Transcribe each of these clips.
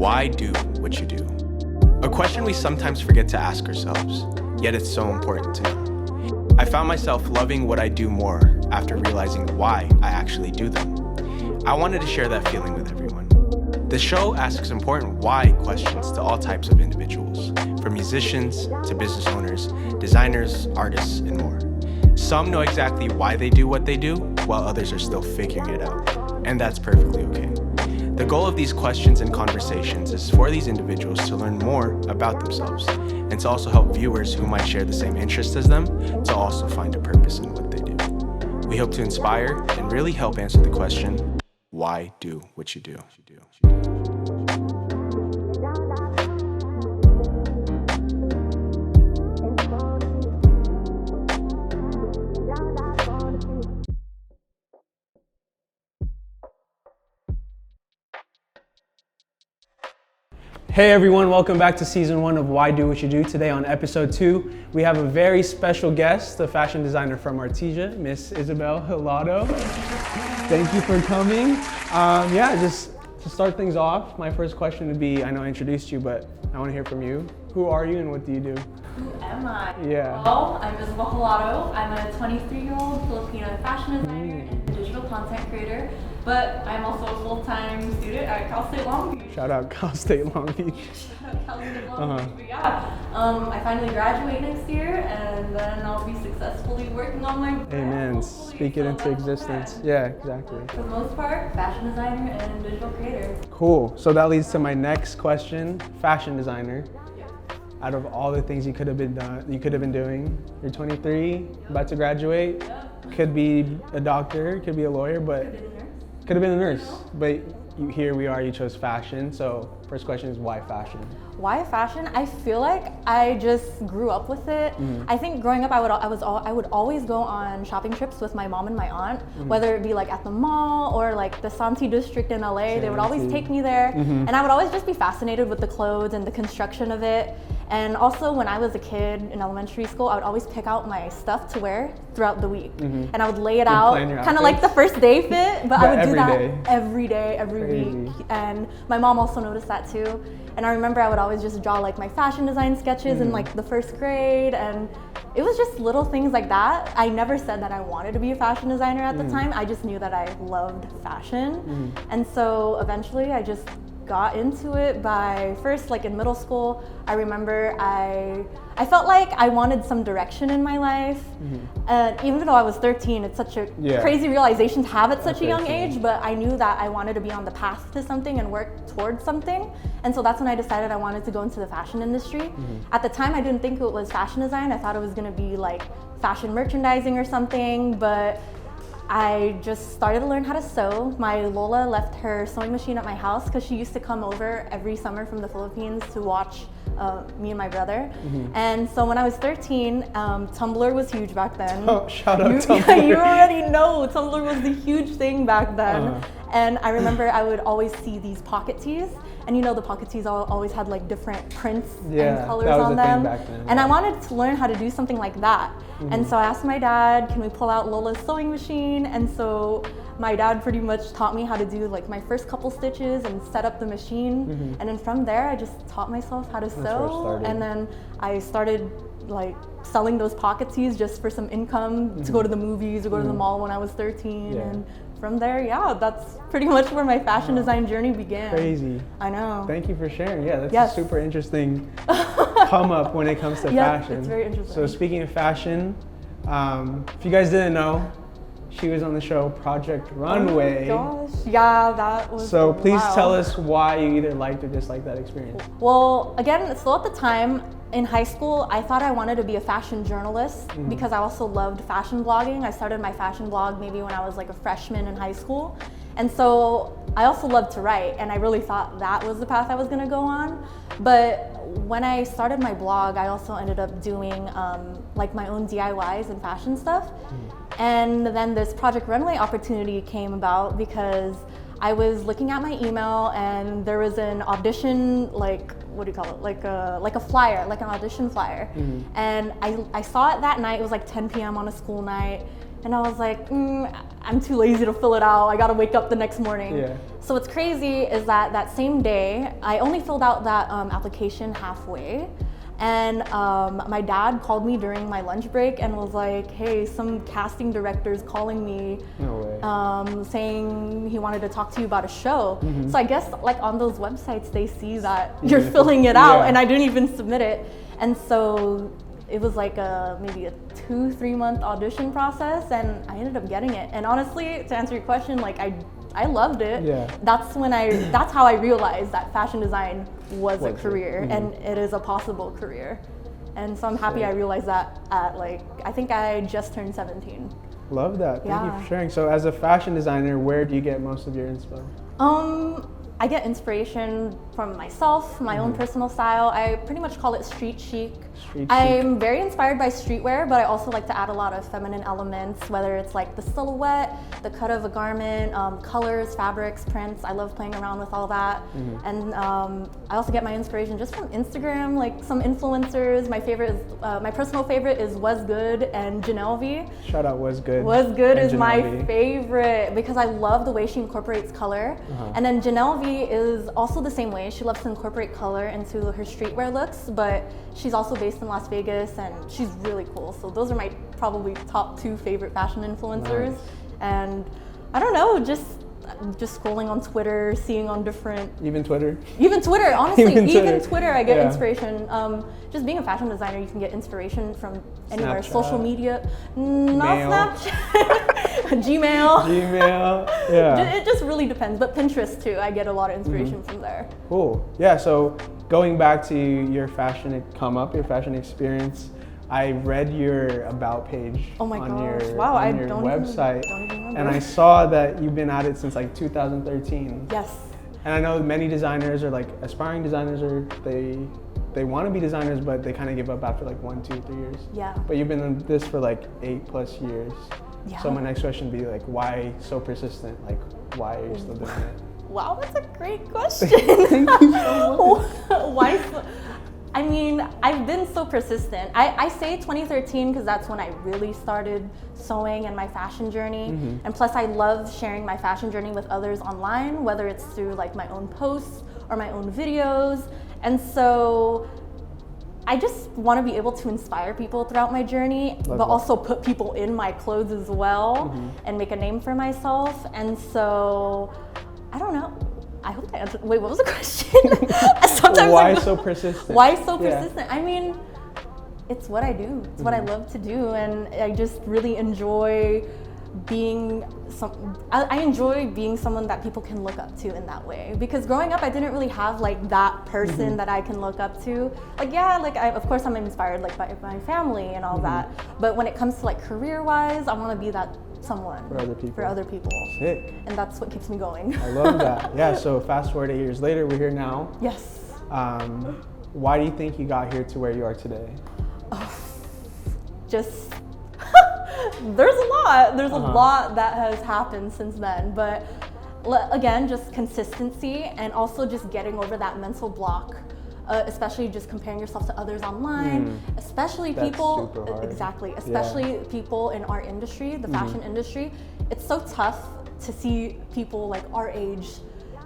Why do what you do? A question we sometimes forget to ask ourselves, yet it's so important to know. I found myself loving what I do more after realizing why I actually do them. I wanted to share that feeling with everyone. The show asks important why questions to all types of individuals, from musicians to business owners, designers, artists, and more. Some know exactly why they do what they do, while others are still figuring it out, and that's perfectly okay. The goal of these questions and conversations is for these individuals to learn more about themselves, and to also help viewers who might share the same interests as them to also find a purpose in what they do. We hope to inspire and really help answer the question, why do what you do? Hey everyone, welcome back to season 1 of Why Do What You Do. Today on episode 2, we have a very special guest, the fashion designer from Artesia, Miss Ysabel Hilado. Thank you for coming. Just to start things off, my first question would be, I know I introduced you, but I want to hear from you. Who are you and what do you do? Who am I? Yeah. Well, I'm Ysabel Hilado. I'm a 23-year-old Filipino fashion designer and digital content creator, but I'm also a full-time student at Cal State Long Beach. Shout out Cal State Long Beach. Shout out Cal State Long Beach. But yeah, I finally graduate next year, and then I'll be successfully working on my brand. Amen. Hopefully. Speak it So into that's existence. the Yeah, exactly. For the most part, fashion designer and digital creator. Cool. So that leads to my next question, fashion designer. Out of all the things you could have been doing, you're 23, about to graduate. Yep. Could be a doctor, could be a lawyer, but could have been a nurse. But here we are. You chose fashion. So first question is why fashion? Why fashion? I feel like I just grew up with it. Mm-hmm. I think growing up, I would always go on shopping trips with my mom and my aunt, whether it be like at the mall or like the Santi district in LA. They would always take me there, and I would always just be fascinated with the clothes and the construction of it. And also when I was a kid in elementary school, I would always pick out my stuff to wear throughout the week. And I would lay it out, kind of like the first day fit, but I would do that every day, every week. And my mom also noticed that too. And I remember I would always just draw like my fashion design sketches in like the first grade, and it was just little things like that. I never said that I wanted to be a fashion designer at the time. I just knew that I loved fashion. And so eventually I just got into it by first, like in middle school, I remember I felt like I wanted some direction in my life. And even though I was 13, it's such a crazy realization to have at such a young age, but I knew that I wanted to be on the path to something and work towards something. And so that's when I decided I wanted to go into the fashion industry. At the time, I didn't think it was fashion design. I thought it was gonna be like fashion merchandising or something, but I just started to learn how to sew. My Lola left her sewing machine at my house because she used to come over every summer from the Philippines to watch me and my brother. And so when I was 13, Tumblr was huge back then. Oh, shout out Tumblr. You already know, Tumblr was the huge thing back then. And I remember I would always see these pocket tees. And you know the pocket tees always had like different prints and colors on them. And I wanted to learn how to do something like that. And so I asked my dad, can we pull out Lola's sewing machine? And so my dad pretty much taught me how to do like my first couple stitches and set up the machine. And then from there, I just taught myself how to sew. And then I started like selling those pocket tees just for some income to go to the movies or go to the mall when I was 13. And from there, that's pretty much where my fashion design journey began. Crazy. I know. Thank you for sharing. Yeah, that's a super interesting come up when it comes to fashion. It's very interesting. So speaking of fashion, if you guys didn't know, she was on the show Project Runway. Oh my gosh. Yeah, that was So please tell us why you either liked or disliked that experience. Well, again, so at the time, in high school, I thought I wanted to be a fashion journalist because I also loved fashion blogging. I started my fashion blog maybe when I was like a freshman in high school. And so I also loved to write, and I really thought that was the path I was gonna go on. But when I started my blog, I also ended up doing like my own DIYs and fashion stuff. And then this Project Runway opportunity came about because I was looking at my email and there was an audition, like, what do you call it? Like a flyer, like an audition flyer. And I saw it that night. It was like 10 p.m. on a school night. And I was like, I'm too lazy to fill it out. I gotta wake up the next morning. Yeah. So what's crazy is that same day, I only filled out that application halfway. And my dad called me during my lunch break and was like, hey, some casting director's calling me, No way. saying he wanted to talk to you about a show. So I guess like on those websites, they see that you're filling it out, and I didn't even submit it. And so it was like maybe a 2-3 month audition process, and I ended up getting it. And honestly, to answer your question, like I loved it. Yeah. That's how I realized that fashion design was a career, and it is a possible career. And so I'm happy I realized that at like, I think I just turned 17. Love that. Thank you for sharing. So as a fashion designer, where do you get most of your inspo? I get inspiration from myself, my own personal style. I pretty much call it street chic. I'm very inspired by streetwear, but I also like to add a lot of feminine elements, whether it's like the silhouette, the cut of a garment, colors, fabrics, prints. I love playing around with all that. And I also get my inspiration just from Instagram, like some influencers. My favorite is, my personal favorite is Was Good and Janelle V. Shout out Was Good. Was Good is Janelle my V. favorite because I love the way she incorporates color. And then Janelle V is also the same way. She loves to incorporate color into her streetwear looks, but she's also based in Las Vegas and she's really cool. So those are my probably top 2 favorite fashion influencers. Nice. And I don't know, just scrolling on Twitter, seeing on different... Even Twitter? Even Twitter, honestly. Even Twitter I get inspiration. Just being a fashion designer, you can get inspiration from anywhere. Snapchat. Social media, not Mail. Snapchat, Gmail. Yeah. It just really depends. But Pinterest too, I get a lot of inspiration from there. Cool. Yeah, so going back to your fashion come up, your fashion experience, I read your about page Oh my on gosh. your, Wow, on I your don't website, even remember. and I saw that you've been at it since like 2013. Yes. And I know many designers are like aspiring designers, or they want to be designers, but they kind of give up after like 1, 2, 3 years. Yeah. But you've been in this for like 8+ years. Yeah. So my next question would be like, why so persistent? Like, why are you still doing it? Wow, that's a great question. Thank you so much. Why so? I mean, I've been so persistent. I say 2013 because that's when I really started sewing and my fashion journey. And plus I love sharing my fashion journey with others online, whether it's through like my own posts or my own videos. And so I just want to be able to inspire people throughout my journey, but also put people in my clothes as well and make a name for myself. And so, I don't know. I hope I answered. Wait, what was the question? Why so persistent? Why so persistent? I mean, it's what I do. It's what I love to do, and I just really enjoy being I enjoy being someone that people can look up to in that way. Because growing up, I didn't really have like that person that I can look up to. Like, yeah, like of course I'm inspired like by my family and all that. But when it comes to like career-wise, I want to be that someone For other people. For other people. Sick. And that's what keeps me going. I love that. Yeah, so fast forward 8 years later, we're here now. Yes. Why do you think you got here to where you are today? Just there's a lot that has happened since then, but again, just consistency and also just getting over that mental block, especially just comparing yourself to others online, especially That's people super hard. Exactly, especially people in our industry, the fashion industry. It's so tough to see people like our age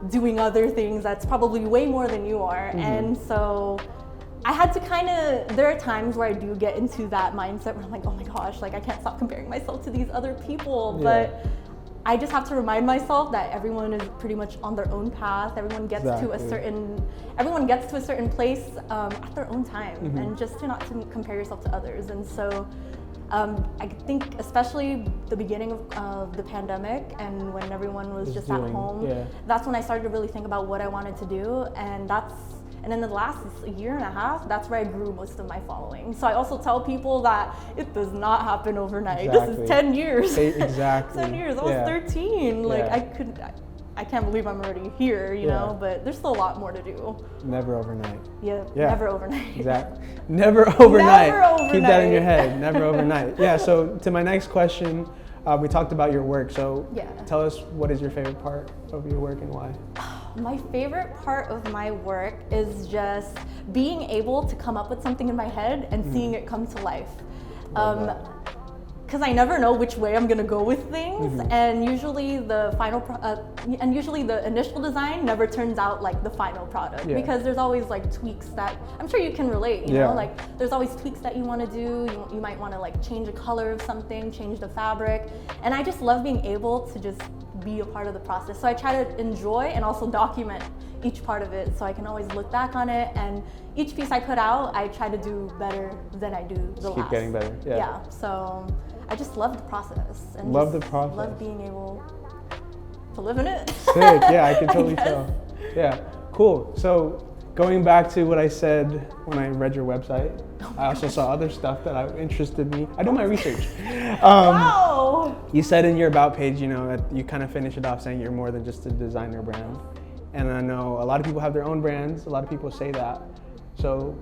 doing other things that's probably way more than you are. And so I had to there are times where I do get into that mindset where I'm like, oh my gosh, like I can't stop comparing myself to these other people. But I just have to remind myself that everyone is pretty much on their own path. Everyone gets to a certain place at their own time, and just not to compare yourself to others. And so I think especially the beginning of the pandemic and when everyone was just at home, that's when I started to really think about what I wanted to do. And in the last year and a half, that's where I grew most of my following. So I also tell people that it does not happen overnight. Exactly. This is 10 years. Exactly. 10 years, I was 13. Like I can't believe I'm already here, you know, but there's still a lot more to do. Never overnight. Yeah. Never overnight. Exactly. Never overnight. Never overnight. Keep that in your head. Never overnight. Yeah, so to my next question, we talked about your work. So tell us, what is your favorite part of your work and why? My favorite part of my work is just being able to come up with something in my head and seeing it come to life. because I never know which way I'm gonna go with things, and usually the initial design never turns out like the final product, because there's always like tweaks that I'm sure you can relate. You know, like there's always tweaks that you want to do. You might want to like change a color of something, change the fabric, and I just love being able to just be a part of the process. So I try to enjoy and also document each part of it, so I can always look back on it, and each piece I put out, I try to do better than I do the last. Keep getting better. Yeah. So I just love the process. And love the process. Love being able to live in it. Sick. Yeah, I can totally tell. Yeah. Cool. So going back to what I said when I read your website, I also saw other stuff that interested me. I do my research. Wow. You said in your about page, you know, that you kind of finish it off saying you're more than just a designer brand. And I know a lot of people have their own brands. A lot of people say that. So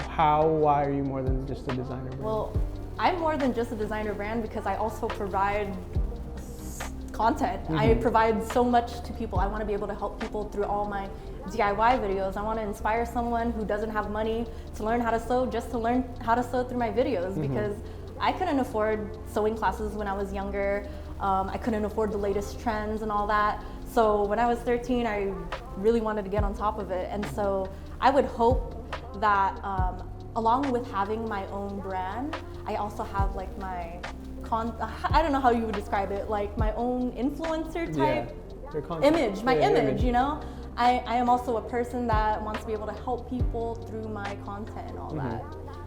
why are you more than just a designer brand? Well, I'm more than just a designer brand because I also provide content. I provide so much to people. I want to be able to help people through all my DIY videos. I want to inspire someone who doesn't have money to learn how to sew, just to learn how to sew through my videos, because I couldn't afford sewing classes when I was younger. I couldn't afford the latest trends and all that. So when I was 13, I really wanted to get on top of it. And so I would hope that along with having my own brand, I also have like my I don't know how you would describe it, like my own influencer type image, my image, you know? I am also a person that wants to be able to help people through my content and all that.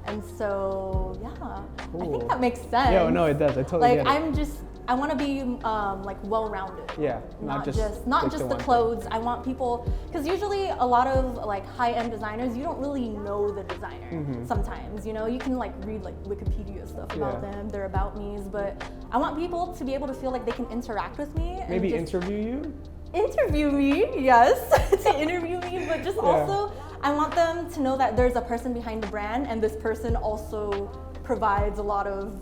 And so, yeah, cool. I think that makes sense. Yeah, no, it does. I totally get it. I want to be like well-rounded. Yeah, not just the clothes. I want people, because usually a lot of like high-end designers, you don't really know the designer sometimes. You know, you can like read like Wikipedia stuff about them, their about me's, but I want people to be able to feel like they can interact with me. Maybe interview you? Interview me, yes, to interview me, but just also I want them to know that there's a person behind the brand, and this person also provides a lot of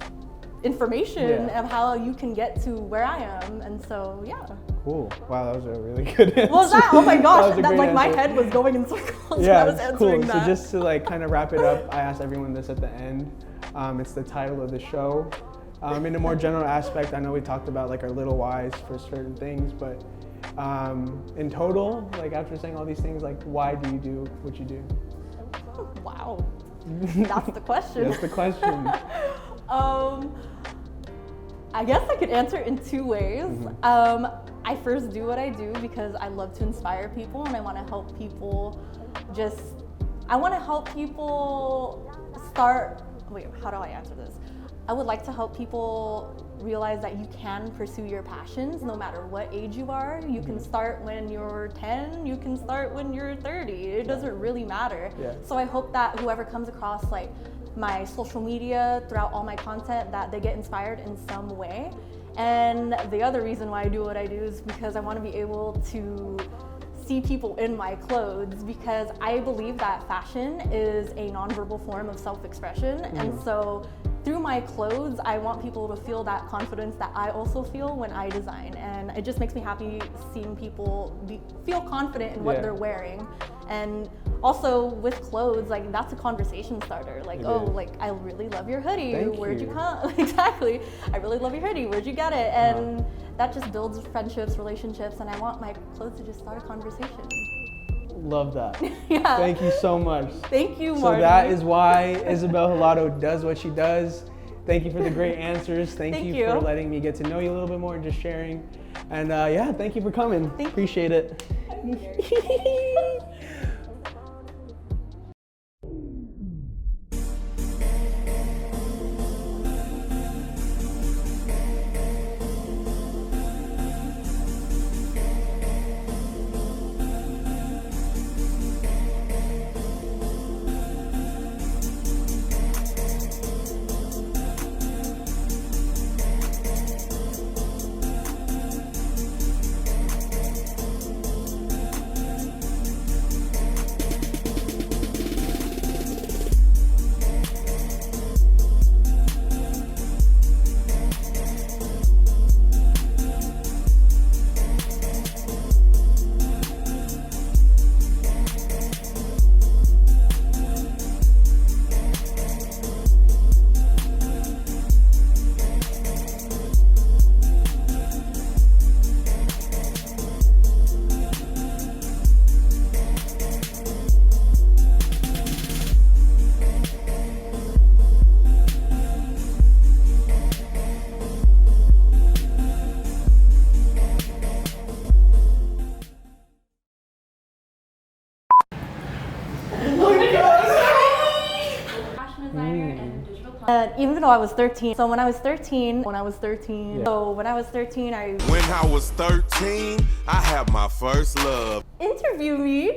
information of how you can get to where I am, and so Cool. Wow, that was a really good answer. Was that? Oh my gosh, that like answer. my head was going in circles when I was answering cool. that. So just to like kind of wrap it up, I asked everyone this at the end. It's the title of the show. In a more general aspect, I know we talked about like our little whys for certain things, but in total, like after saying all these things, like why do you do what you do? Wow, that's the question. That's the question. I guess I could answer in two ways. I first do what I do because I love to inspire people, and I want to help people how do I answer this? I would like to help people realize that you can pursue your passions no matter what age you are. You can start when you're 10, you can start when you're 30. It doesn't really matter. So I hope that whoever comes across like my social media, throughout all my content, that they get inspired in some way. And the other reason why I do what I do is because I want to be able to see people in my clothes, because I believe that fashion is a nonverbal form of self-expression. And so through my clothes, I want people to feel that confidence that I also feel when I design. And it just makes me happy seeing people feel confident in what they're wearing. And also with clothes, like that's a conversation starter. Like, like I really love your hoodie. Where'd you come? Exactly. I really love your hoodie. Where'd you get it? And that just builds friendships, relationships, and I want my clothes to just start a conversation. Love that. Thank you so much. Thank you, So Marty. that is why Ysabel Hilado does what she does. Thank you for the great answers. Thank you for letting me get to know you a little bit more and just sharing. And thank you for coming. Appreciate it. Even though I was 13. So when I was 13, Yeah. When I was 13, When I was 13, I had my first love. interview me.